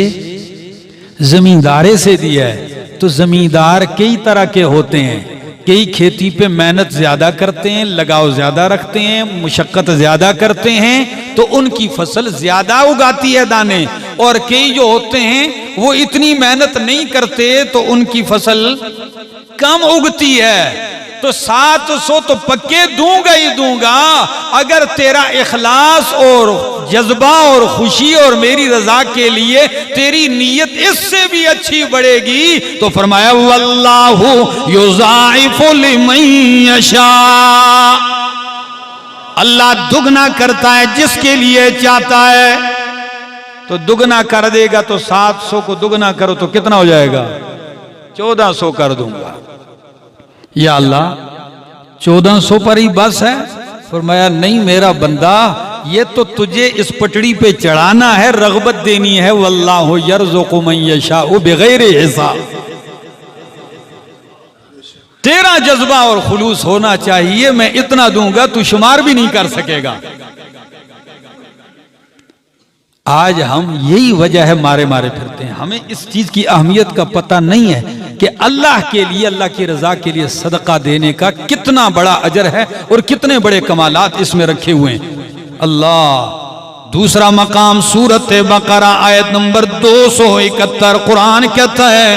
जमींदारे से दी है। तो जमींदार कई तरह के होते हैं। कई खेती पे मेहनत ज्यादा करते हैं, लगाव ज्यादा रखते हैं, मुशक्कत ज्यादा करते हैं तो उनकी फसल ज्यादा उगाती है दाने। और कई जो होते हैं वो इतनी मेहनत नहीं करते तो उनकी फसल कम उगती है। तो 700 तो पक्के दूंगा ही दूंगा अगर तेरा इखलास और जज्बा और खुशी और मेरी रजा के लिए तेरी नीयत इससे भी अच्छी बढ़ेगी। तो फरमाया वल्लाहु युज़ाइफु लिमन यशा, अल्लाह दुगना करता है जिसके लिए चाहता है। तो दुगना कर देगा तो 700 को दुगना करो तो कितना हो जाएगा? 1400 कर दूंगा। या अल्लाह, 1400 पर ही बस है? फरमाया नहीं मेरा बंदा, ये तो तुझे इस पटड़ी पे चढ़ाना है, रग़बत देनी है। वल्लाहु यर्ज़ुक़ु मन यशाउ बिग़ैरि हिसाब। तेरा जज्बा और खुलूस होना चाहिए, मैं इतना दूंगा तू शुमार भी नहीं कर सकेगा। आज हम यही वजह है मारे मारे फिरते हैं। हमें इस चीज की अहमियत का पता नहीं है कि अल्लाह के लिए, अल्लाह की रजा के लिए सदका देने का कितना बड़ा अजर है और कितने बड़े कमालात इसमें रखे हुए हैं। अल्लाह, दूसरा मकाम सूरत बकरा आयत नंबर 271 कुरान कहता है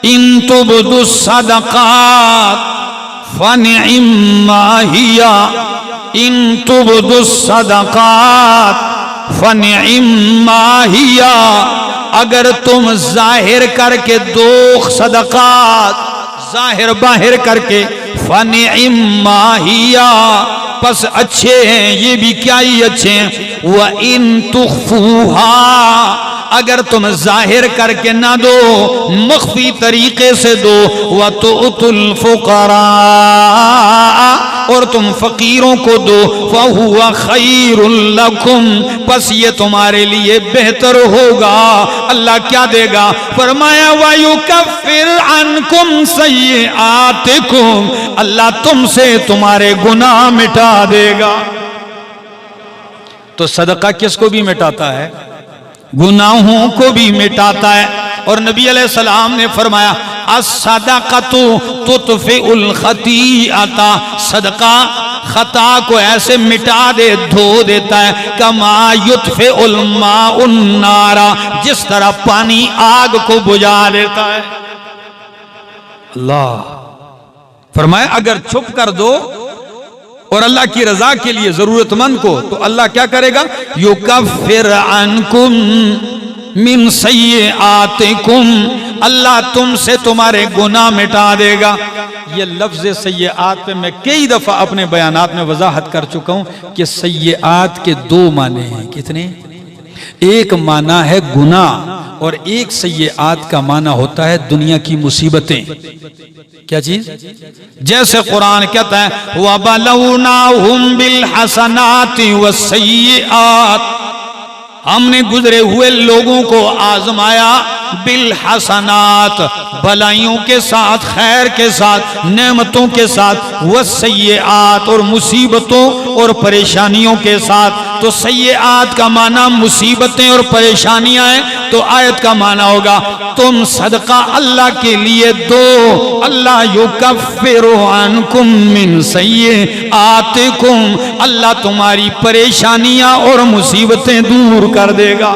इन तुब्दुस सदकात फनिअम्मा हिया, इन तुब्दुस सदकात फनिअम्मा हिया, अगर तुम जाहिर करके दो सदकात, जाहिर बाहिर करके, फनिअम्मा हिया, बस अच्छे हैं, ये भी क्या ही अच्छे हैं। व इन तुख्फूहा, अगर तुम जाहिर करके ना दो, मख्फी तरीके से दो, व तुअतुल फुकरा, और तुम फकीरों को दो, फहुवा खैरुल लकुम, बस ये तुम्हारे लिए बेहतर होगा। अल्लाह क्या देगा? फरमाया वयुकफ्फिर अन्कुम सय्यिआतिकुम, अल्लाह तुमसे तुम्हारे गुनाह मिटा देगा। तो सदका किसको भी मिटाता है? गुनाहों को भी मिटाता है। और नबी अलैहिस्सलाम ने फरमाया अस्सदक़तु तुत्फ़िउल ख़तीअता, सदका खता को ऐसे मिटा दे, धो देता है, कमा युत्फ़िउल माउन नारा, जिस तरह पानी आग को बुझा देता है। अल्लाह फरमाया अगर छुप कर दो और अल्लाह की रजा के लिए जरूरतमंद को, तो अल्लाह क्या करेगा? युकफ्फिर अन्कुम मिन सय्यिआतिकुम, अल्लाह तुमसे तुम्हारे गुनाह मिटा देगा। ये लफ्ज़ सय्यिआत पे मैं कई दफा अपने बयानात में वजाहत कर चुका हूं कि सय्यिआत के 2 माने हैं। कितने? एक माना है गुनाह और एक सय्यिआत का माना होता है दुनिया की मुसीबतें। क्या चीज? जैसे कुरान कहता है वबलौनाहुम बिल हसनाति वस्सय्यिआत, हमने गुजरे हुए लोगों को आजमाया बिल हसनात, भलाइयों के साथ, खैर के साथ, नेमतों के साथ, वस्सय्यिआत, और मुसीबतों और परेशानियों के साथ। तो सय्यिआत का माना मुसीबतें और परेशानियां हैं, तो आयत का माना होगा तुम सदका अल्लाह के लिए दो, अल्लाह युकफ्फिरु अन्कुम मिन सय्यिआतिकुम, अल्लाह तुम्हारी परेशानियां और मुसीबतें दूर कर देगा।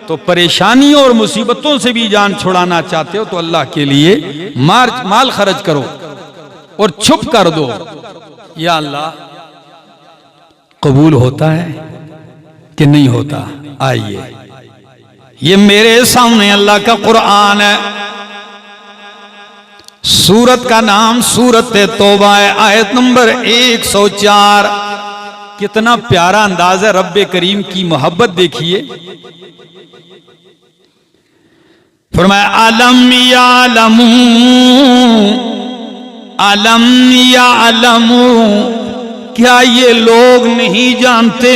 तो परेशानियों और मुसीबतों से भी जान छुड़ाना चाहते हो तो अल्लाह के लिए माल खर्च करो। और छुप कर दो। या अल्लाह, कबूल होता है कि नहीं होता? आइए, ये मेरे सामने अल्लाह का कुरान है। सूरत का नाम सूरत तौबा है, आयत नंबर 104। कितना प्यारा अंदाज है रब्बे करीम की मोहब्बत देखिए। फरमाया अलम यालमू, अलम यालमू, क्या ये लोग नहीं जानते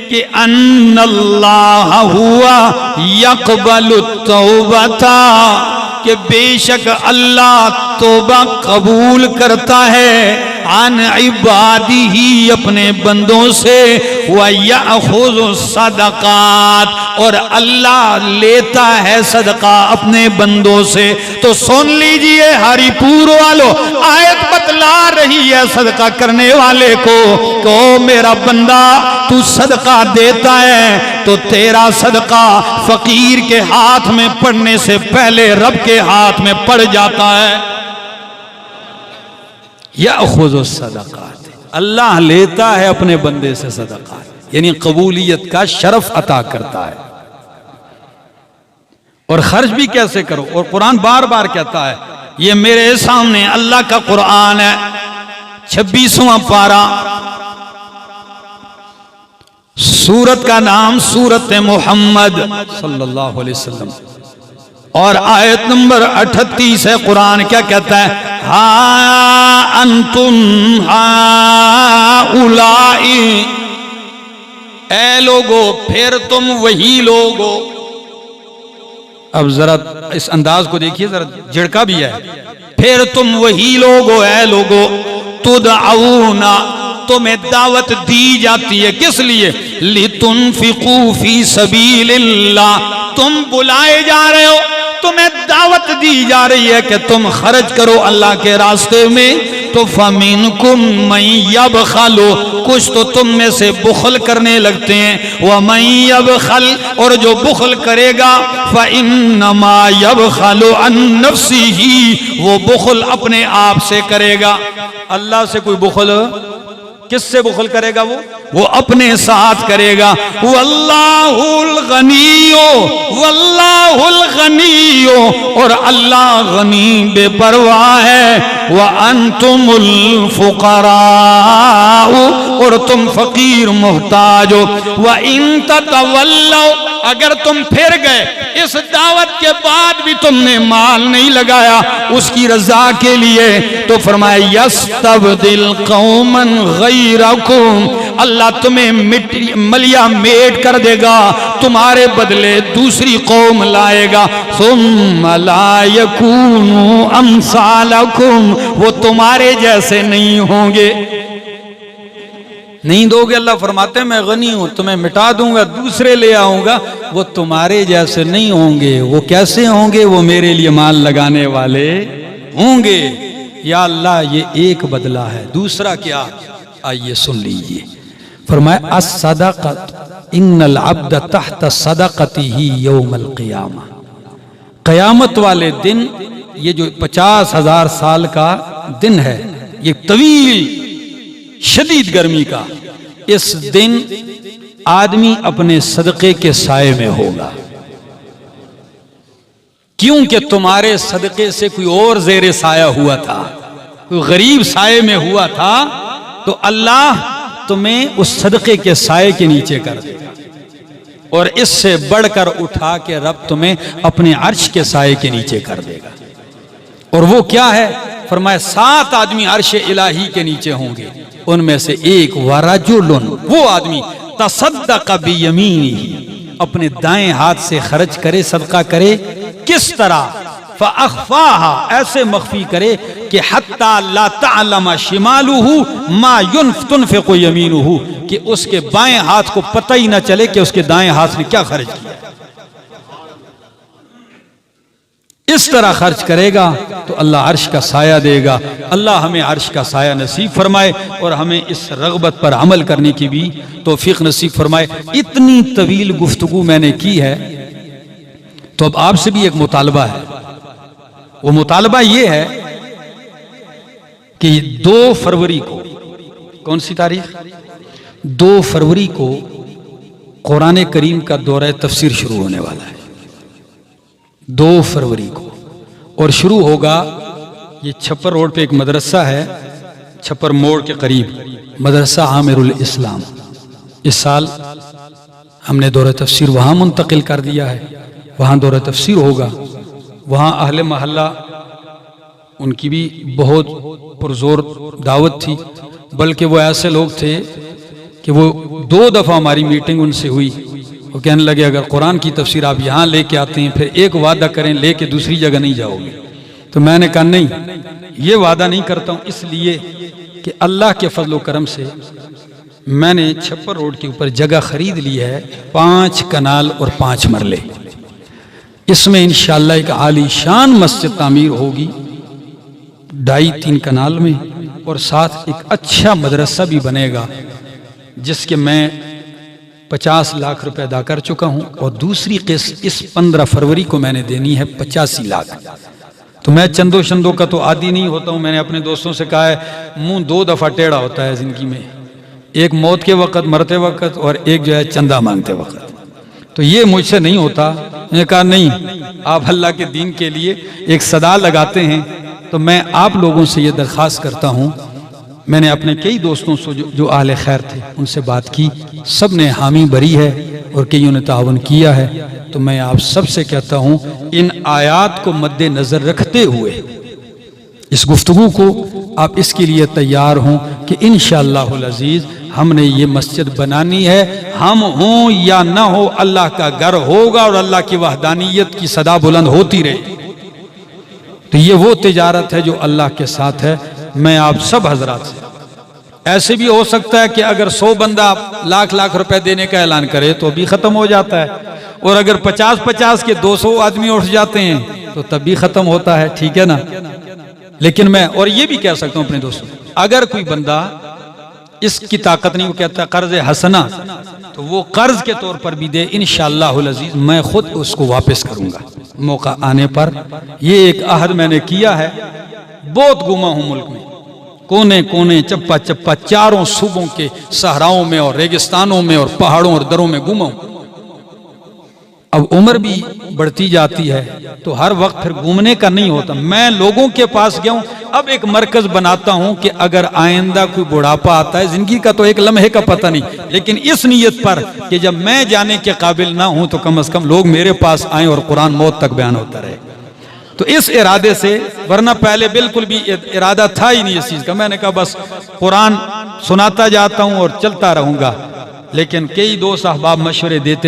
कि अन्नल्लाह हुआ यक़बलु तौबता, कि बेशक अल्लाह तौबा कबूल करता है अन इबादिही, अपने बंदों से, व यअखुज़ु सदक़ात, और अल्लाह लेता है सदका अपने बंदों से। तो सुन लीजिए हरिपुर वालों, आयत बतला रही है सदका करने वाले को, तो मेरा बंदा तू सदका देता है तो तेरा सदका फकीर के हाथ में पड़ने से पहले रब के हाथ में पड़ जाता है। यअखुज़ु सदक़ात, अल्लाह लेता है अपने बंदे से सदका, यानी कबूलियत का शरफ अता करता है। और खर्च भी कैसे करो, और कुरान बार बार कहता है, ये मेरे सामने अल्लाह का कुरान है, 26वां पारा, सूरत का नाम सूरत मोहम्मद सल्लल्लाहु अलैहि वसल्लम, और आयत नंबर 38 है। कुरान क्या कहता है? हा अंतुम हाउलाई, ऐ लोगो, फिर तुम वही लोगो। अब जरा इस अंदाज को देखिए, जरा झिड़का भी है। फिर तुम वही लोगो, ऐ लोगो, तुदअऊना, तुम्हें दावत दी जाती है, किस लिए? लितुनफिकू फी सबीलिल्लाह, तुम बुलाए जा रहे हो, तुम्हें दावत दी जा रही है कि तुम खर्च करो अल्लाह के रास्ते में। तो फमिनकुम मन यबखलु, कुछ तो तुम में से बुखल करने लगते हैं, व मन यबखल, और जो बुखल करेगा फइन्नमा यबखलु अन नफ्सिही, वो बुखल अपने आप से करेगा। अल्लाह से कोई बुखल, किससे बुखल करेगा? वो अपने साथ करेगा। वल्लाहुल गनियो, वल्लाहुल गनियो, और अल्लाह गनी बेपरवाह है। व अंतुमुल फुकराउ, और तुम फकीर मोहताज हो। व इन ततवल्लौ, अगर तुम फिर गए, इस दावत के बाद भी तुमने माल नहीं लगाया उसकी रजा के लिए, तो फरमाया यस्तबदिल कौमन गैरकुम, अल्लाह तुम्हें मिट्टी मलिया मेट कर देगा, तुम्हारे बदले दूसरी कौम लाएगा। सुम्मा ला यकूनु अमसालकुम, वो तुम्हारे जैसे नहीं होंगे। नहीं दोगे, अल्लाह फरमाते हैं मैं गनी हूं, तुम्हें मिटा दूंगा, दूसरे ले आऊंगा, वो तुम्हारे जैसे नहीं होंगे। वो कैसे होंगे? वो मेरे लिए माल लगाने वाले होंगे। या अल्लाह, ये एक बदला है, दूसरा क्या? आइए सुन लीजिए। फरमाया अस्सदक़त इन्नल अब्द तहत सदक़तिही यौमल क़ियामा, क़यामत वाले दिन, ये जो 50,000 साल का दिन है, ये तवील शदीद गर्मी का, इस दिन आदमी अपने सदक़े के साए में होगा, क्योंकि तुम्हारे सदक़े से कोई और ज़ेरे साया हुआ था, कोई गरीब साए में हुआ था, तो अल्लाह तुम्हें उस सदक़े के साए के नीचे कर देगा, और इससे बढ़कर उठा के रब तुम्हें अपने अर्श के साए के नीचे कर देगा। और वो क्या है? फरमाया 7 आदमी अर्श इलाही के नीचे होंगे, उनमें से एक वरजुलुन, वो आदमी तसद्दक़ बियमीनिही, अपने दाएं हाथ से खर्च करे, सदका करे। किस तरह? फ़अख़फ़ाहा, ऐसे मख्फी करे कि हत्ता ला तअलम शिमालुहु मा तुनफ़िक़ु यमीनुहु, कि उसके बाएं हाथ को पता ही ना चले कि उसके दाएं हाथ ने क्या खर्च किया। इस तरह खर्च करेगा तो अल्लाह अर्श का साया देगा। अल्लाह हमें अर्श का साया नसीब फरमाए और हमें इस रग़बत पर अमल करने की भी तौफीक नसीब फरमाए। इतनी तवील गुफ्तगू मैंने की है, तो अब आपसे भी एक मुतालबा है। वो मुतालबा ये है कि 2 फरवरी को, कौन सी तारीख, 2 फरवरी को कुरान करीम का दौरा तफसीर शुरू होने वाला है। 2 फरवरी को, और शुरू होगा, ये छप्पर रोड पे एक मदरसा है, छप्पर मोड़ के करीब, मदरसा आमिरुल इस्लाम। इस साल हमने दौरा तफसीर वहाँ मुंतकिल कर दिया है, वहाँ दौरा तफसीर होगा। वहाँ अहले महल्ला, उनकी भी बहुत पुरजोर दावत थी, बल्कि वो ऐसे लोग थे कि वो 2 दफ़ा हमारी मीटिंग उनसे हुई। वो कहने लगे अगर कुरान की तफसीर आप यहाँ लेके आते हैं, फिर एक वादा करें लेके दूसरी जगह नहीं जाओगे। तो मैंने कहा नहीं, ये वादा नहीं करता हूँ, इसलिए कि अल्लाह के फजल करम से मैंने छप्पर रोड के ऊपर जगह खरीद ली है, 5 कनाल और 5 मरले। इसमें इंशाअल्लाह एक आलीशान मस्जिद तामीर होगी 2.5-3 कनाल में, और साथ एक अच्छा मदरसा भी बनेगा, जिसके मैं 50 लाख रुपए अदा कर चुका हूं, और दूसरी किस्त इस 15 फरवरी को मैंने देनी है 85 लाख। तो मैं चंदो शंदो का तो आदी नहीं होता हूं। मैंने अपने दोस्तों से कहा है, मुंह 2 दफा टेढ़ा होता है जिंदगी में, एक मौत के वक्त, मरते वक्त, और एक जो है चंदा मांगते वक्त। तो ये मुझसे नहीं होता। मैंने कहा नहीं, आप अल्लाह के दीन के लिए एक सदा लगाते हैं, तो मैं आप लोगों से ये दरख्वास्त करता हूँ। मैंने अपने कई दोस्तों से जो आले खैर थे उनसे बात की, सब ने हामी भरी है और कईयों ने तावन किया है। तो मैं आप सब से कहता हूँ, इन आयात को मद्देनजर रखते हुए इस गुफ्तगू को आप इसके लिए तैयार हों कि इंशाअल्लाहुल अजीज हमने ये मस्जिद बनानी है। हम हों या ना हो, अल्लाह का घर होगा और अल्लाह की वहदानियत की सदा बुलंद होती रहे। तो ये वो तिजारत है जो अल्लाह के साथ है। मैं आप सब हजरात से, ऐसे भी हो सकता है कि अगर 100 बंदा लाख रुपए देने का ऐलान करे तो भी खत्म हो जाता है, और अगर 50-50 के 200 आदमी उठ जाते हैं तो तब भी खत्म होता है, ठीक है ना। लेकिन मैं और ये भी कह सकता हूं अपने दोस्तों, अगर कोई बंदा इसकी ताकत नहीं, वो कहता है कर्ज हसना, तो वो कर्ज के तौर पर भी दे, इंशाअल्लाहुल अजीज मैं खुद उसको वापस करूंगा मौका आने पर। ये एक अहद मैंने किया है। बहुत घूमा हूं मुल्क में, कोने कोने, चप्पा चप्पा, चारों सूबों के सहराओं में और रेगिस्तानों में और पहाड़ों और दरों में घूमा हूं। अब उम्र भी बढ़ती जाती है तो हर वक्त फिर घूमने का नहीं होता। मैं लोगों के पास गया हूं, अब एक मरकज बनाता हूं कि अगर आइंदा कोई बुढ़ापा आता है, जिंदगी का तो एक लम्हे का पता नहीं, लेकिन इस नीयत पर कि जब मैं जाने के काबिल ना हूं तो कम से कम लोग मेरे पास आए और कुरान मौत तक बयान होता रहे। तो इस इरादे से, वरना पहले बिल्कुल भी इरादा था ही नहीं इस चीज का। मैंने कहा बस कुरान सुनाता जाता हूं और चलता रहूंगा। लेकिन कई दोस्त अहबाब मशवरे देते